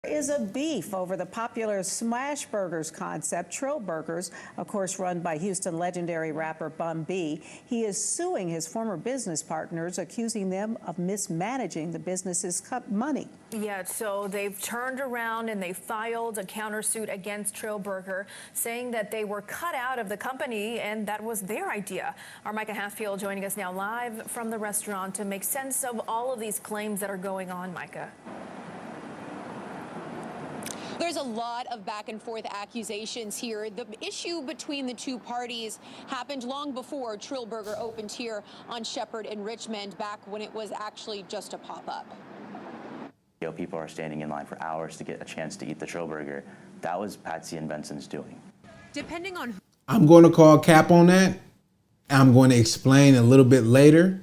Is a beef over the popular smash burgers concept. Trill Burgers, of course, run by Houston legendary rapper Bun B. He is suing his former business partners, accusing them of mismanaging the business's money. Yeah, so they've turned around and they filed a countersuit against Trill Burger, saying that they were cut out of the company and that was their idea. Our Micah Hatfield joining us now live from the restaurant to make sense of all of these claims that are going on, Micah. There's a lot of back and forth accusations here. The issue between the two parties happened long before Trill Burger opened here on Shepherd in Richmond, back when it was actually just a pop-up. People are standing in line for hours to get a chance to eat the Trill Burger. That was Patsy and Benson's doing. Depending on... I'm going to call cap on that. I'm going to explain a little bit later.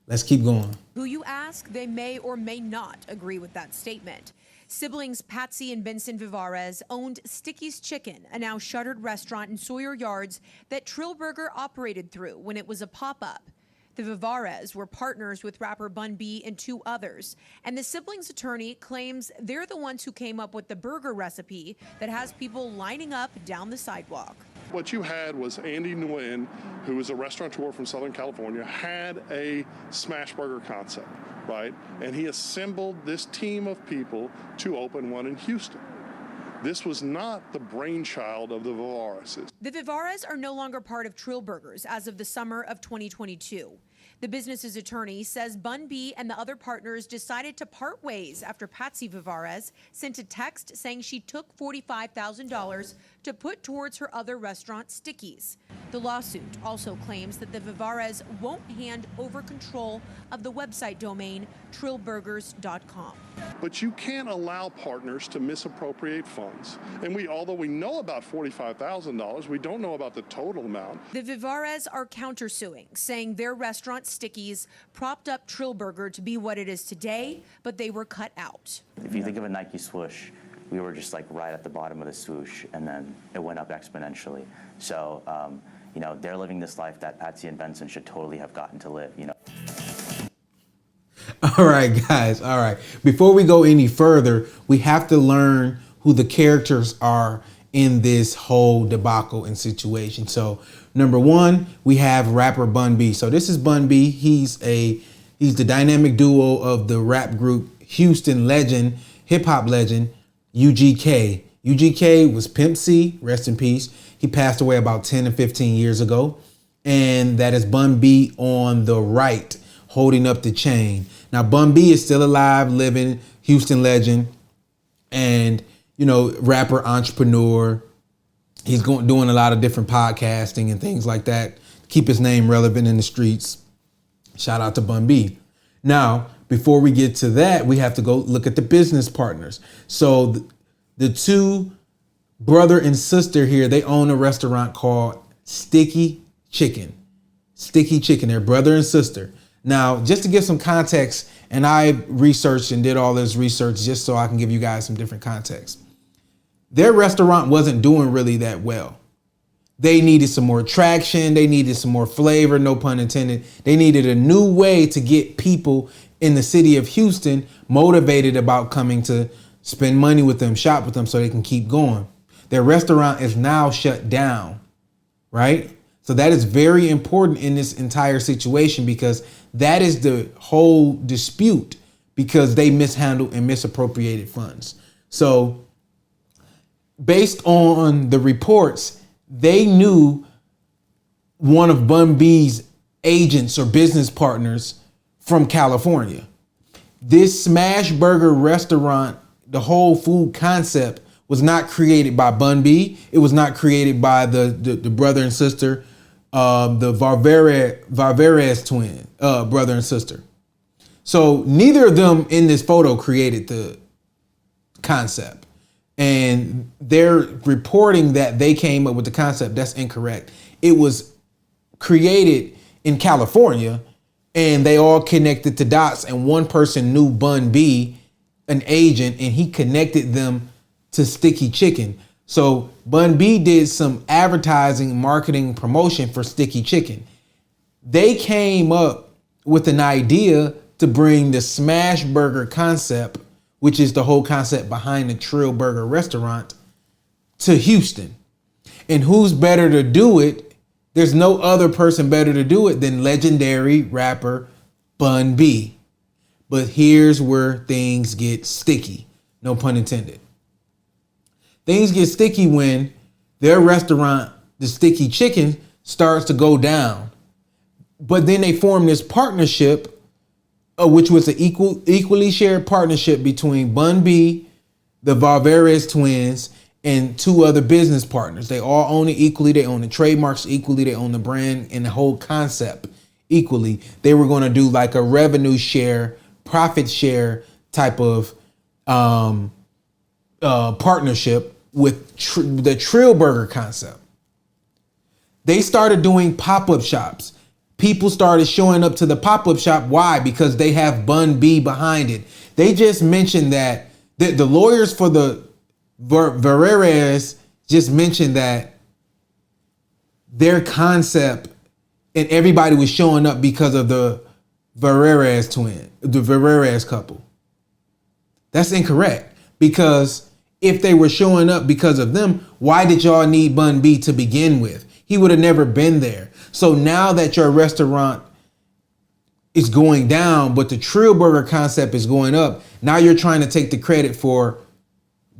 Let's keep going. Who you ask, they may or may not agree with that statement. Siblings Patsy and Benson Vivares owned Sticky's Chicken, a now shuttered restaurant in Sawyer Yards that Trill Burger operated through when it was a pop-up. The Vivares were partners with rapper Bun B and two others, and the siblings' attorney claims they're the ones who came up with the burger recipe that has people lining up down the sidewalk. What you had was Andy Nguyen, who is a restaurateur from Southern California, had a smash burger concept, right? And he assembled this team of people to open one in Houston. This was not the brainchild of the Vivares. The Vivares are no longer part of Trill Burgers as of the summer of 2022. The business's attorney says Bun B and the other partners decided to part ways after Patsy Vivares sent a text saying she took $45,000 to put towards her other restaurant, Sticky's. The lawsuit also claims that the Vivares won't hand over control of the website domain trillburgers.com. But you can't allow partners to misappropriate funds. And although we know about $45,000, we don't know about the total amount. The Vivares are countersuing, saying their restaurant Sticky's propped up Trill Burger to be what it is today, but they were cut out. If you think of a Nike swoosh, we were just like right at the bottom of the swoosh, and then it went up exponentially. So, they're living this life that Patsy and Benson should totally have gotten to live, All right, guys. All right. Before we go any further, we have to learn who the characters are in this whole debacle and situation. So, number one, we have rapper Bun B. So this is Bun B. He's the dynamic duo of the rap group Houston legend, hip hop legend, UGK. UGK was Pimp C, rest in peace. He passed away about 10 to 15 years ago. And that is Bun B on the right, holding up the chain. Now, Bun B is still alive, living, Houston legend, and, rapper, entrepreneur. He's doing a lot of different podcasting and things like that. Keep his name relevant in the streets. Shout out to Bun B. Now, before we get to that, we have to go look at the business partners. So the two brother and sister here, they own a restaurant called Sticky Chicken. Sticky Chicken, they're brother and sister. Now, just to give some context, and I researched and did all this research just so I can give you guys some different context. Their restaurant wasn't doing really that well. They needed some more traction. They needed some more flavor, no pun intended. They needed a new way to get people in the city of Houston motivated about coming to spend money with them, shop with them so they can keep going. Their restaurant is now shut down, right? So that is very important in this entire situation because that is the whole dispute because they mishandled and misappropriated funds. So based on the reports, they knew one of Bun B's agents or business partners from California. This smash burger restaurant, the whole food concept was not created by Bun B. It was not created by the brother and sister, the Vivares twin, brother and sister. So neither of them in this photo created the concept. And they're reporting that they came up with the concept. That's incorrect. It was created in California and they all connected the dots. And one person knew Bun B, an agent, and he connected them to Sticky Chicken. So Bun B did some advertising, marketing, promotion for Sticky Chicken. They came up with an idea to bring the smash burger concept which is the whole concept behind the Trill Burger restaurant, to Houston. And who's better to do it? There's no other person better to do it than legendary rapper Bun B. But here's where things get sticky. No pun intended. Things get sticky when their restaurant, the Sticky Chicken, starts to go down. But then they form this partnership, which was an equally shared partnership between Bun B, the Vivares twins, and two other business partners. They all own it equally. They own the trademarks equally. They own the brand and the whole concept equally. They were going to do like a revenue share, profit share type of partnership with the Trill Burger concept. They started doing pop-up shops. People started showing up to the pop-up shop. Why? Because they have Bun B behind it. They just mentioned that the lawyers for the Vivares just mentioned that their concept and everybody was showing up because of the Vivares couple. That's incorrect, because if they were showing up because of them, why did y'all need Bun B to begin with? He would have never been there. So now that your restaurant is going down, but the Trill Burger concept is going up, now you're trying to take the credit for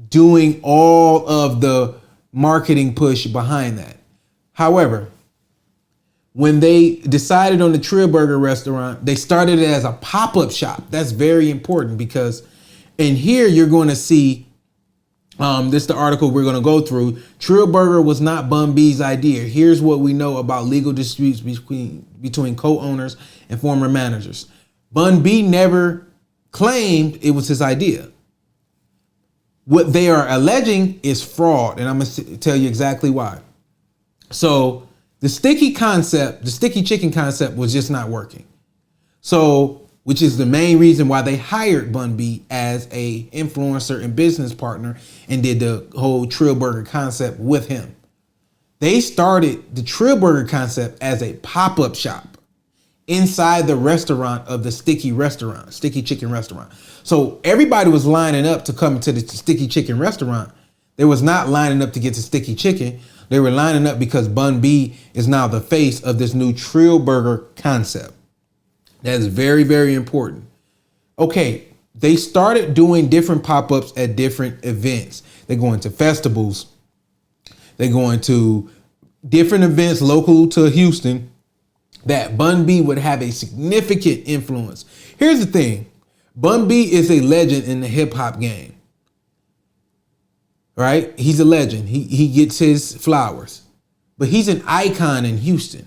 doing all of the marketing push behind that. However, when they decided on the Trill Burger restaurant, they started it as a pop-up shop. That's very important, because in here you're going to see, this is the article we're going to go through. Trill Burger was not Bun B's idea. Here's what we know about legal disputes between co-owners and former managers. Bun B never claimed it was his idea. What they are alleging is fraud, and I'm going to tell you exactly why. So the sticky chicken concept was just not working. So, which is the main reason why they hired Bun B as a influencer and business partner and did the whole Trill Burger concept with him. They started the Trill Burger concept as a pop-up shop inside the restaurant of the Sticky Chicken restaurant. So everybody was lining up to come to the Sticky Chicken restaurant. They was not lining up to get to Sticky Chicken. They were lining up because Bun B is now the face of this new Trill Burger concept. That is very, very important. Okay, they started doing different pop-ups at different events. They're going to festivals. They're going to different events local to Houston that Bun B would have a significant influence. Here's the thing. Bun B is a legend in the hip hop game. Right? He's a legend. He gets his flowers. But he's an icon in Houston.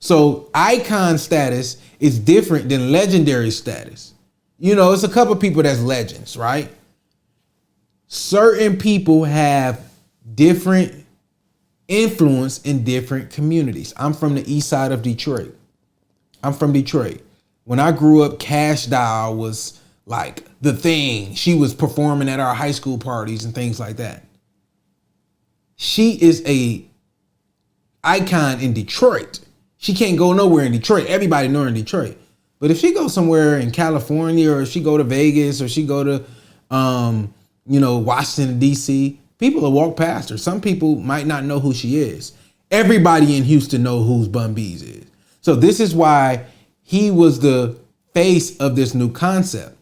So icon status is different than legendary status. You know, it's a couple people that's legends, right? Certain people have different influence in different communities. I'm from the east side of Detroit. I'm from Detroit. When I grew up, Cash Doll was like the thing. She was performing at our high school parties and things like that. She is a icon in Detroit. She can't go nowhere in Detroit. Everybody know her in Detroit. But if she goes somewhere in California, or if she go to Vegas, or she go to, Washington, D.C., people will walk past her. Some people might not know who she is. Everybody in Houston know who Bun B is. So this is why he was the face of this new concept.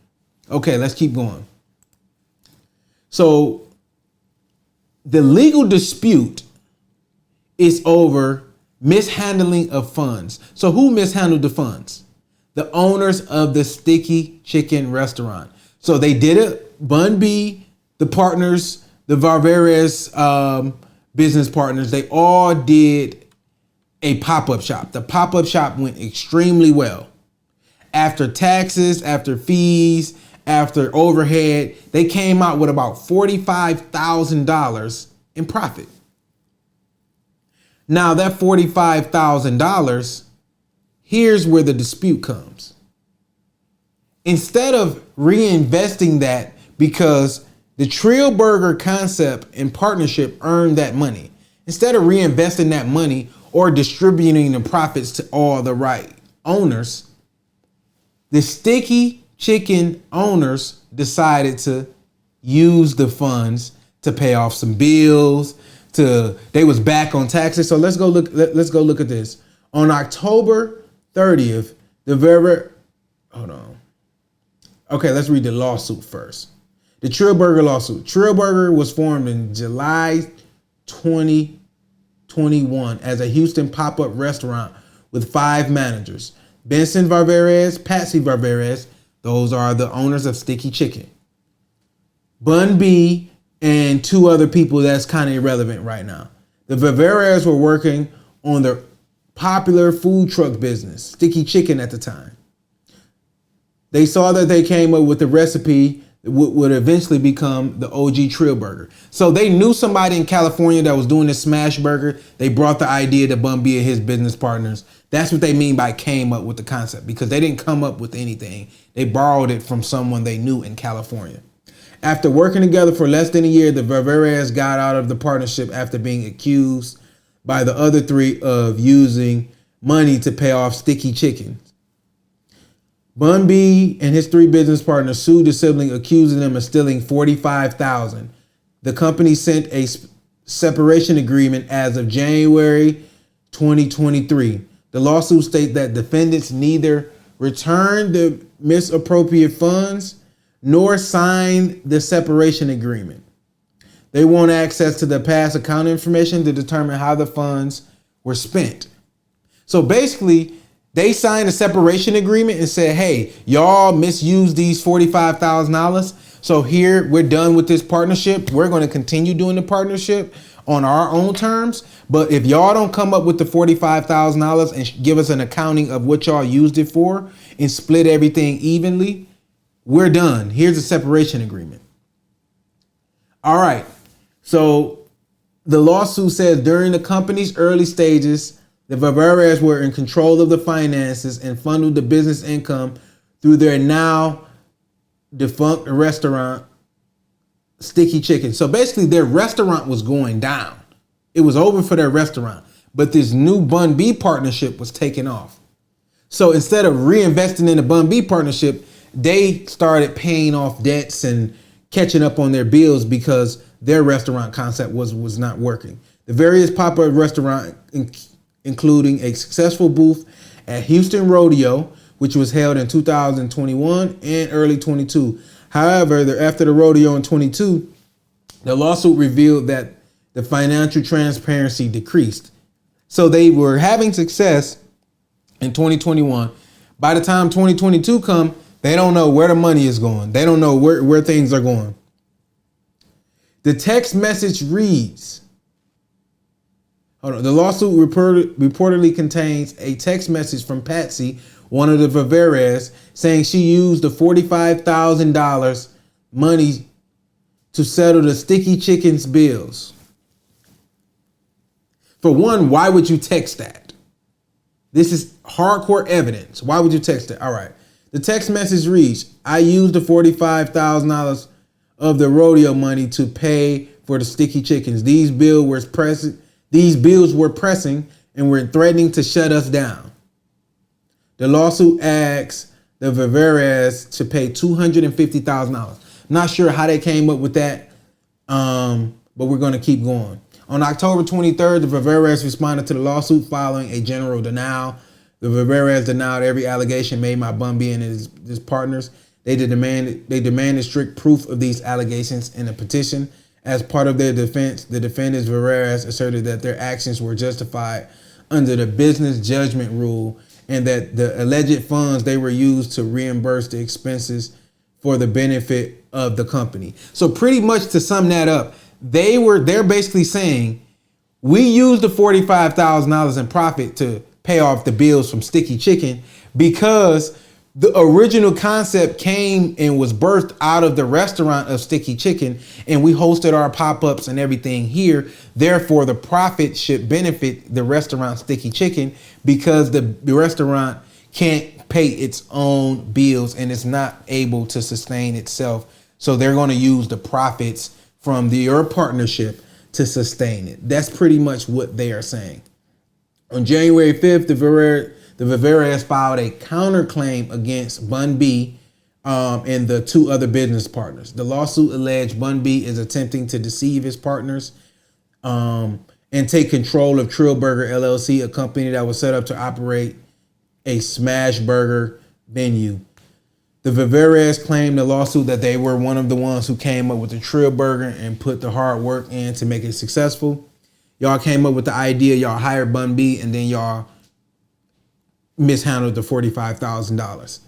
Okay, let's keep going. So the legal dispute is over mishandling of funds. So who mishandled the funds? The owners of the Sticky Chicken restaurant. So they did it. Bun B, the partners, the Vivares business partners, they all did a pop-up shop. The pop-up shop went extremely well. After taxes, after fees, after overhead, they came out with about $45,000 in profit. Now that $45,000, here's where the dispute comes. Instead of reinvesting that, because the Trill Burger concept and partnership earned that money, instead of reinvesting that money or distributing the profits to all the right owners, the Sticky Chicken owners decided to use the funds to pay off some bills. They was back on taxes. So let's go look at this. On October 30th, hold on. Okay, let's read the lawsuit first. The Trill Burger lawsuit. Trill Burger was formed in July 2021 as a Houston pop-up restaurant with 5 managers. Benson Vivares, Patsy Vivares, those are the owners of Sticky Chicken. Bun B, and 2 other people that's kind of irrelevant right now. The Vivares were working on the popular food truck business, Sticky Chicken at the time. They saw that they came up with the recipe that would eventually become the OG Trill Burger. So they knew somebody in California that was doing this smash burger. They brought the idea to Bun B and his business partners. That's what they mean by came up with the concept, because they didn't come up with anything. They borrowed it from someone they knew in California. After working together for less than a year, the Vivares got out of the partnership after being accused by the other 3 of using money to pay off Sticky Chicken. Bun B and his 3 business partners sued the sibling, accusing them of stealing $45,000. The company sent a separation agreement as of January 2023. The lawsuit states that defendants neither returned the misappropriated funds nor signed the separation agreement. They want access to the past account information to determine how the funds were spent. So basically, they signed a separation agreement and said, hey, y'all misused these $45,000. So here, we're done with this partnership. We're going to continue doing the partnership on our own terms. But if y'all don't come up with the $45,000 and give us an accounting of what y'all used it for and split everything evenly, we're done. Here's a separation agreement. All right. So the lawsuit says during the company's early stages, the Vivares were in control of the finances and funneled the business income through their now defunct restaurant, Sticky Chicken. So basically their restaurant was going down. It was over for their restaurant, but this new Bun B partnership was taking off. So instead of reinvesting in the Bun B partnership, they started paying off debts and catching up on their bills because their restaurant concept was not working. The various pop-up restaurants, including a successful booth at Houston Rodeo, which was held in 2021 and early 22. However, after the rodeo in 22, the lawsuit revealed that the financial transparency decreased. So they were having success in 2021. By the time 2022 come, they don't know where the money is going. They don't know where things are going. The text message reads, the lawsuit reportedly contains a text message from Patsy, one of the Vivares, saying she used the $45,000 money to settle the Sticky Chicken's bills. For one, why would you text that? This is hardcore evidence. Why would you text it? All right. The text message reads, I used the $45,000 of the rodeo money to pay for the Sticky Chickens. These bills were pressing and were threatening to shut us down. The lawsuit asks the Vivares to pay $250,000. Not sure how they came up with that, but we're going to keep going. On October 23rd, the Vivares responded to the lawsuit following a general denial. The Vivares denied every allegation made by Bun B and his partners. They demanded strict proof of these allegations in a petition. As part of their defense, the defendants Vivares asserted that their actions were justified under the business judgment rule and that the alleged funds they were used to reimburse the expenses for the benefit of the company. So pretty much to sum that up, they're basically saying we used the $45,000 in profit to pay off the bills from Sticky Chicken because the original concept came and was birthed out of the restaurant of Sticky Chicken, and we hosted our pop-ups and everything here. Therefore, the profit should benefit the restaurant Sticky Chicken because the restaurant can't pay its own bills and it's not able to sustain itself. So they're going to use the profits from your partnership to sustain it. That's pretty much what they are saying. On January 5th, the Vivares filed a counterclaim against Bun B and the two other business partners. The lawsuit alleged Bun B is attempting to deceive his partners and take control of Trill Burger LLC, a company that was set up to operate a smash burger venue. The Vivares claimed the lawsuit that they were one of the ones who came up with the Trill Burger and put the hard work in to make it successful. Y'all came up with the idea, y'all hired Bun B, and then y'all mishandled the $45,000.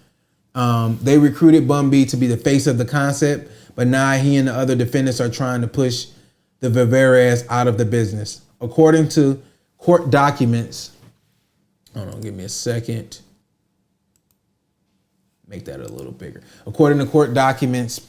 They recruited Bun B to be the face of the concept, but now he and the other defendants are trying to push the Vivares out of the business. According to court documents, hold on, give me a second. Make that a little bigger. According to court documents,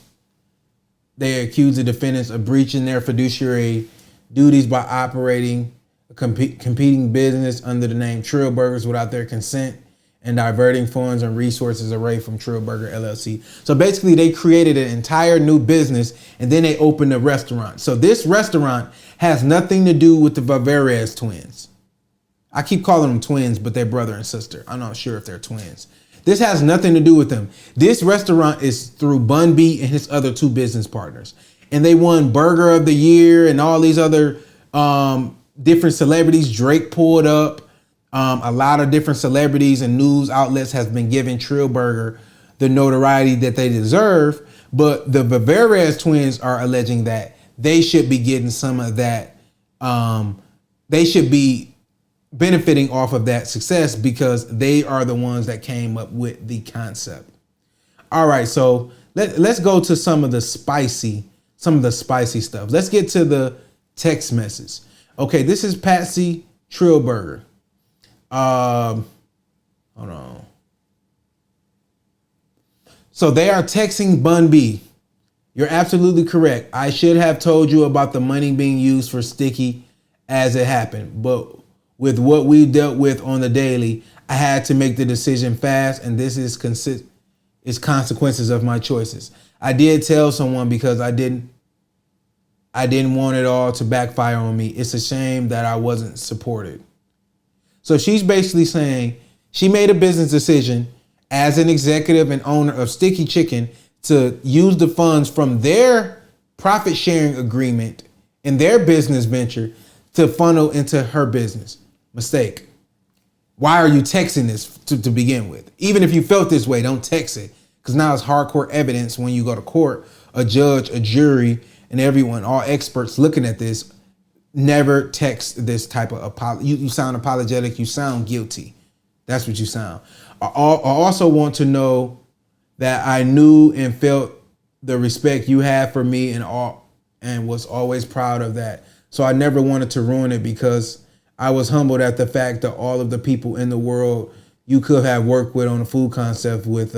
they accuse the defendants of breaching their fiduciary duties by operating a competing business under the name Trill Burgers without their consent and diverting funds and resources away from Trill Burger LLC. So basically they created an entire new business and then they opened a restaurant. So this restaurant has nothing to do with the Vivares twins. I keep calling them twins, but they're brother and sister. I'm not sure if they're twins. This has nothing to do with them. This restaurant is through Bun B and his other two business partners. And they won Burger of the Year and all these other different celebrities. Drake pulled up. A lot of different celebrities and news outlets has been giving Trill Burger the notoriety that they deserve. But the Vivares twins are alleging that they should be getting some of that. They should be benefiting off of that success because they are the ones that came up with the concept. All right, so let's go to some of the spicy stuff. Let's get to the text message. Okay, this is Patsy Trill Burger. Hold on. So they are texting Bun B. You're absolutely correct. I should have told you about the money being used for Sticky as it happened, but with what we dealt with on the daily, I had to make the decision fast, and this is consequences of my choices. I did tell someone because I didn't want it all to backfire on me. It's a shame that I wasn't supported. So she's basically saying she made a business decision as an executive and owner of Sticky Chicken to use the funds from their profit sharing agreement in their business venture to funnel into her business. Mistake. Why are you texting this to begin with? Even if you felt this way, don't text it, because now it's hardcore evidence when you go to court. A judge, a jury, and everyone, all experts looking at this, never text this type of apology. You sound apologetic. You sound guilty. That's what you sound. I also want to know that I knew and felt the respect you had for me and was always proud of that. So I never wanted to ruin it because I was humbled at the fact that all of the people in the world you could have worked with on a food concept with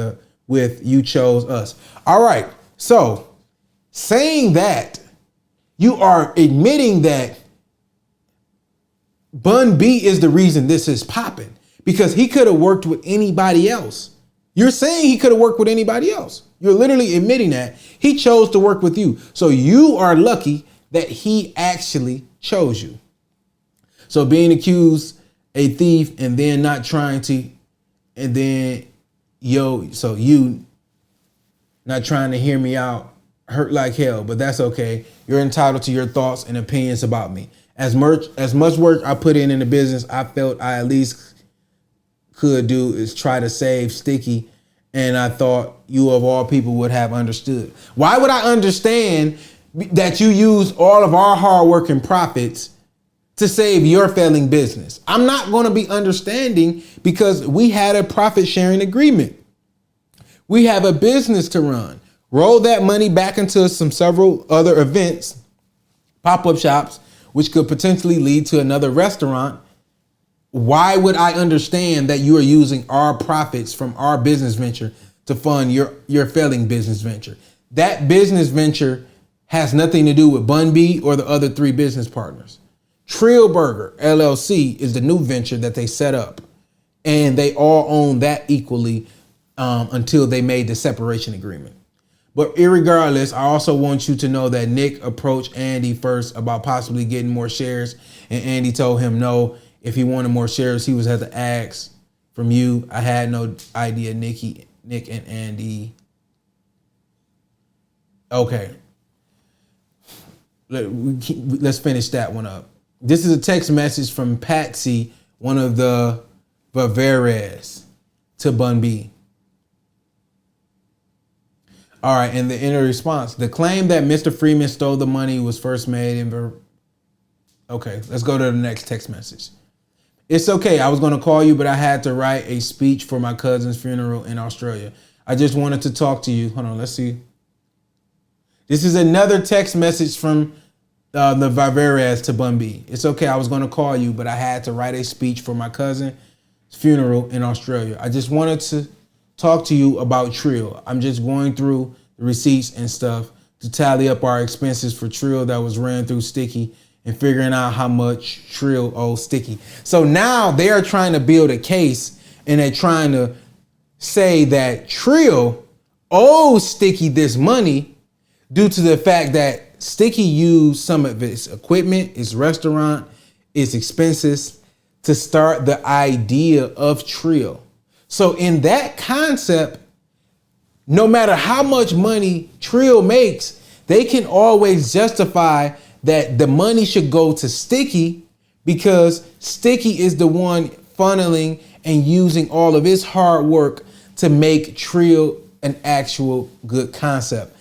you chose us. All right. So saying that, you are admitting that Bun B is the reason this is popping because he could have worked with anybody else. You're saying he could have worked with anybody else. You're literally admitting that he chose to work with you. So you are lucky that he actually chose you. So being accused a thief and then not trying to, and then so you not trying to hear me out hurt like hell, but that's okay. You're entitled to your thoughts and opinions about me. As much work I put in the business, I felt I at least could do is try to save Sticky. And I thought you of all people would have understood. Why would I understand that you use all of our hard work and profits to save your failing business? I'm not going to be understanding because we had a profit sharing agreement. We have a business to run. Roll that money back into several other events, pop-up shops, which could potentially lead to another restaurant. Why would I understand that you are using our profits from our business venture to fund your failing business venture? That business venture has nothing to do with Bun B or the other three business partners. Trill Burger LLC is the new venture that they set up, and they all own that equally until they made the separation agreement. But irregardless, I also want you to know that Nick approached Andy first about possibly getting more shares, and Andy told him no. If he wanted more shares, he was had to ask from you. I had no idea Nick and Andy Okay. Let's finish that one up. This is a text message from Patsy, one of the Vivares, to Bun B. All right, and in a response, the claim that Mr. Freeman stole the money was first made in... Okay, let's go to the next text message. It's okay. I was going to call you, but I had to write a speech for my cousin's funeral in Australia. I just wanted to talk to you. Hold on, let's see. This is another text message from the Vivares to Bun B. It's okay. I was going to call you, but I had to write a speech for my cousin's funeral in Australia. I just wanted to talk to you about Trill. I'm just going through the receipts and stuff to tally up our expenses for Trill that was ran through Sticky and figuring out how much Trill owes Sticky. So now they are trying to build a case and they're trying to say that Trill owes Sticky this money due to the fact that Sticky used some of its equipment, its restaurant, its expenses to start the idea of Trill. So in that concept, no matter how much money Trill makes, they can always justify that the money should go to Sticky because Sticky is the one funneling and using all of his hard work to make Trill an actual good concept.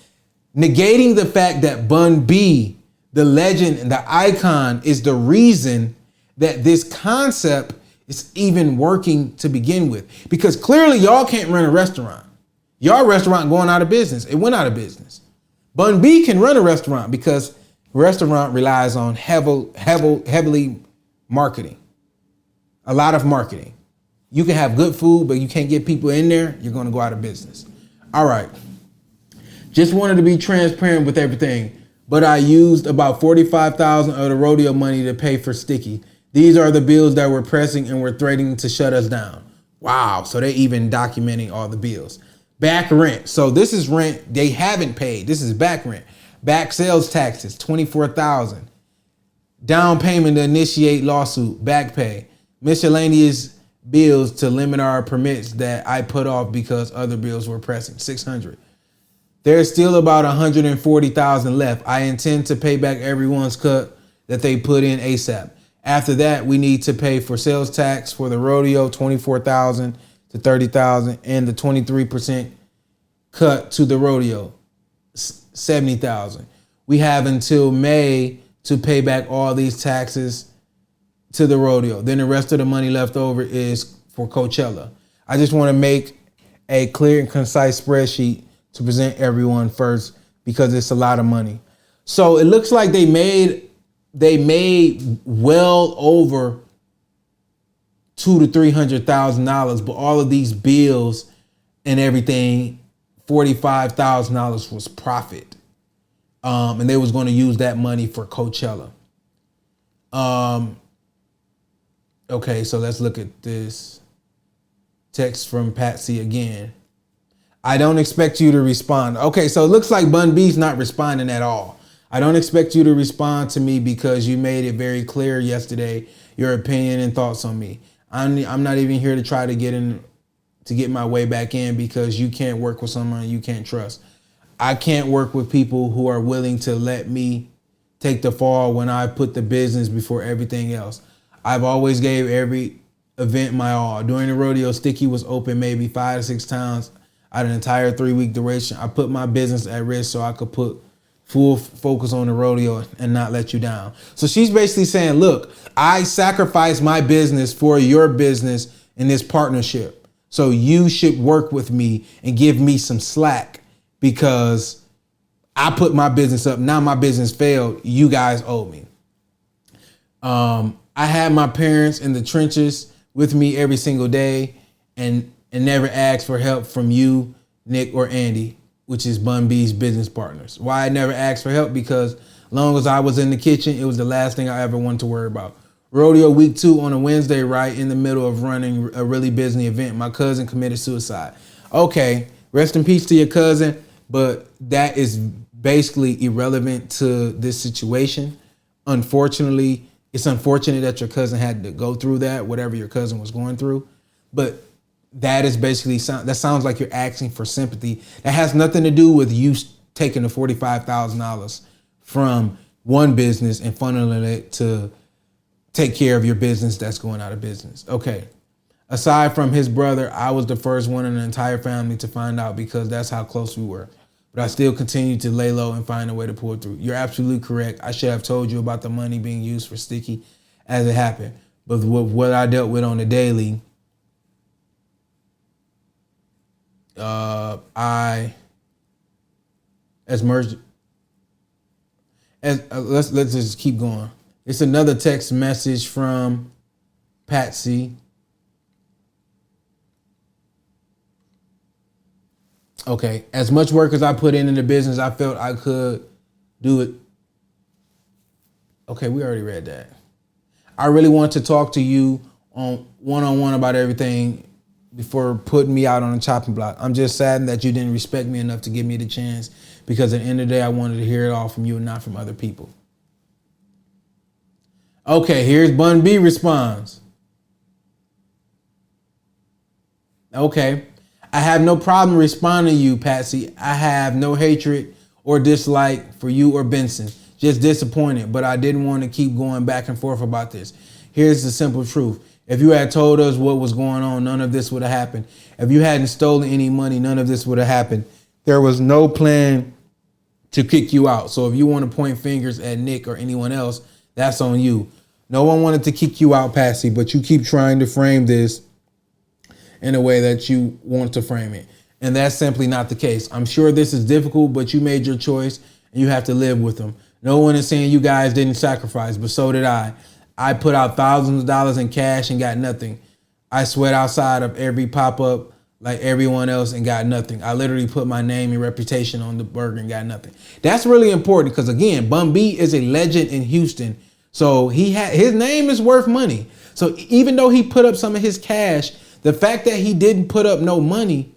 Negating the fact that Bun B, the legend and the icon, is the reason that this concept is even working to begin with. Because clearly y'all can't run a restaurant. Y'all restaurant going out of business. It went out of business. Bun B can run a restaurant because restaurant relies on heavily marketing. A lot of marketing. You can have good food, but you can't get people in there, you're going to go out of business. All right. Just wanted to be transparent with everything, but I used about $45,000 of the rodeo money to pay for Sticky. These are the bills that were pressing and were threatening to shut us down. Wow, so they even documenting all the bills. Back rent. So this is rent they haven't paid. This is back rent. Back sales taxes, $24,000. Down payment to initiate lawsuit, back pay. Miscellaneous bills to limit our permits that I put off because other bills were pressing, $600. There's still about $140,000 left. I intend to pay back everyone's cut that they put in ASAP. After that, we need to pay for sales tax for the rodeo, $24,000 to $30,000, and the 23% cut to the rodeo, $70,000. We have until May to pay back all these taxes to the rodeo. Then the rest of the money left over is for Coachella. I just want to make a clear and concise spreadsheet to present everyone first because it's a lot of money. So it looks like they made well over $200,000 to $300,000, but all of these bills and everything, $45,000 was profit. And they was going to use that money for Coachella. Okay, so let's look at this text from Patsy again. I don't expect you to respond. Okay, so it looks like Bun B's not responding at all. I don't expect you to respond to me because you made it very clear yesterday your opinion and thoughts on me. I'm not even here to try to get my way back in because you can't work with someone you can't trust. I can't work with people who are willing to let me take the fall when I put the business before everything else. I've always gave every event my all. During the rodeo, Sticky was open maybe 5 to 6 times out of an entire 3-week duration. I put my business at risk so I could put full focus on the rodeo and not let you down. So she's basically saying, look, I sacrificed my business for your business in this partnership. So you should work with me and give me some slack because I put my business up. Now my business failed. You guys owe me. I had my parents in the trenches with me every single day and never asked for help from you, Nick, or Andy, which is Bun B's business partners. Why I never asked for help? Because long as I was in the kitchen, it was the last thing I ever wanted to worry about. Rodeo week 2 on a Wednesday, right in the middle of running a really busy event, my cousin committed suicide. Okay, rest in peace to your cousin, but that is basically irrelevant to this situation. Unfortunately, it's unfortunate that your cousin had to go through that, whatever your cousin was going through. But that is basically, that sounds like you're asking for sympathy. That has nothing to do with you taking the $45,000 from one business and funneling it to take care of your business that's going out of business. Okay. Aside from his brother, I was the first one in the entire family to find out because that's how close we were. But I still continue to lay low and find a way to pull through. You're absolutely correct. I should have told you about the money being used for Sticky as it happened. But with what I dealt with on the daily, let's just keep going. It's another text message from Patsy. Okay, as much work as I put in the business, I felt I could do it. Okay, we already read that. I really want to talk to you on one-on-one about everything before putting me out on a chopping block. I'm just saddened that you didn't respect me enough to give me the chance, because at the end of the day, I wanted to hear it all from you and not from other people. Okay, here's Bun B responds. Okay. I have no problem responding to you, Patsy. I have no hatred or dislike for you or Benson. Just disappointed, but I didn't want to keep going back and forth about this. Here's the simple truth. If you had told us what was going on, none of this would have happened. If you hadn't stolen any money, none of this would have happened. There was no plan to kick you out. So if you want to point fingers at Nick or anyone else, that's on you. No one wanted to kick you out, Patsy, but you keep trying to frame this in a way that you want to frame it. And that's simply not the case. I'm sure this is difficult, but you made your choice and you have to live with them. No one is saying you guys didn't sacrifice, but so did I. I put out thousands of dollars in cash and got nothing. I sweat outside of every pop-up like everyone else and got nothing. I literally put my name and reputation on the burger and got nothing. That's really important because, again, Bun B is a legend in Houston. So his name is worth money. So even though he put up some of his cash, the fact that he didn't put up no money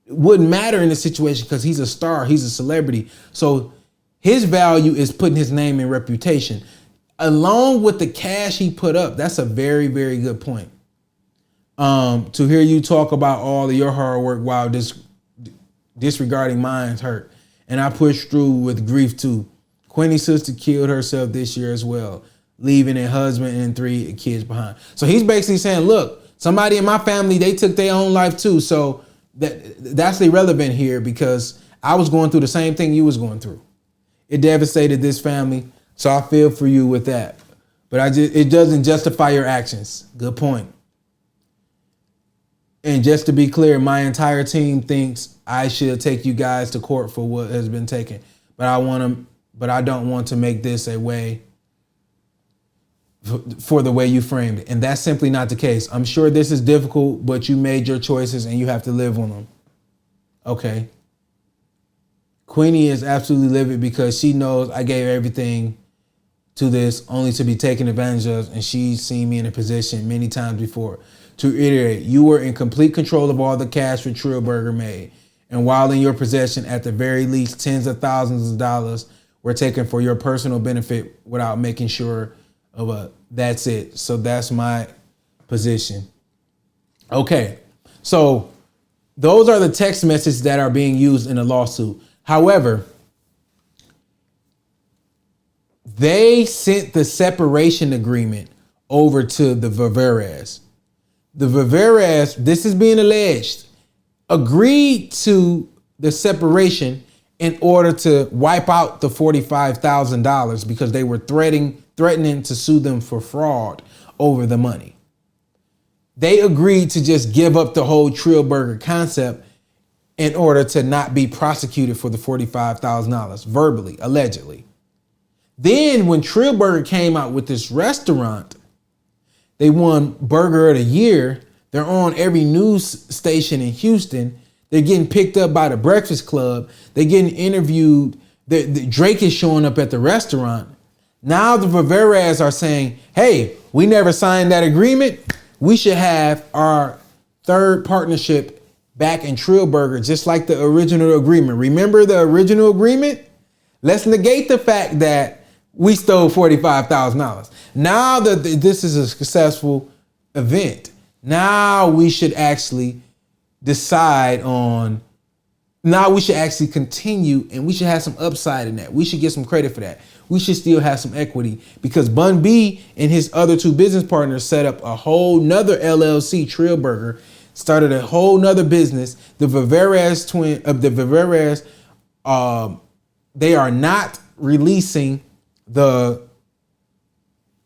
wouldn't matter in this situation because he's a star, he's a celebrity. So his value is putting his name and reputation. Along with the cash he put up, that's a very, very good point. To hear you talk about all of your hard work while disregarding mine's hurt. And I pushed through with grief too. Quinny's sister killed herself this year as well, leaving a husband and 3 kids behind. So he's basically saying, look, somebody in my family, they took their own life too. So that's irrelevant here because I was going through the same thing you was going through. It devastated this family. So I feel for you with that. But it doesn't justify your actions. Good point. And just to be clear, my entire team thinks I should take you guys to court for what has been taken. But I don't want to make this a way for the way you framed it. And that's simply not the case. I'm sure this is difficult, but you made your choices and you have to live with them. Okay. Queenie is absolutely livid because she knows I gave everything to this only to be taken advantage of, and she's seen me in a position many times before. To reiterate, you were in complete control of all the cash that Trill Burger made. And while in your possession, at the very least, tens of thousands of dollars were taken for your personal benefit without making sure of that's it. So that's my position. Okay, so those are the text messages that are being used in the lawsuit. However, they sent the separation agreement over to the Vivares. The Vivares, this is being alleged, agreed to the separation in order to wipe out the $45,000 because they were threatening to sue them for fraud over the money. They agreed to just give up the whole Trill Burger concept in order to not be prosecuted for the $45,000 verbally, allegedly. Then when Trill Burger came out with this restaurant, they won Burger of the Year. They're on every news station in Houston. They're getting picked up by the Breakfast Club. They're getting interviewed. Drake is showing up at the restaurant. Now the Vivares are saying, hey, we never signed that agreement. We should have our third partnership back in Trill Burger, just like the original agreement. Remember the original agreement? Let's negate the fact that we stole $45,000. Now that this is a successful event, now we should actually decide on now we should actually continue, and we should have some upside in that. We should get some credit for that. We should still have some equity, because Bun B and his other two business partners set up a whole nother LLC, Trill Burger, started a whole nother business. The Vivares they are not releasing the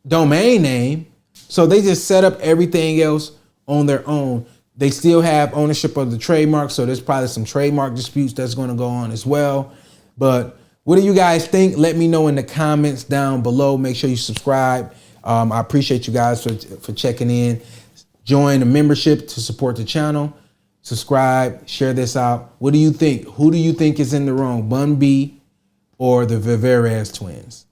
domain name, so they just set up everything else on their own. They still have ownership of the trademark, so there's probably some trademark disputes that's going to go on as well. But what do you guys think? Let me know in the comments down below. Make sure you subscribe. I appreciate you guys for checking in. Join the membership to support the channel. Subscribe, share this out. What do you think? Who do you think is in the wrong, Bun B or the Vivares twins?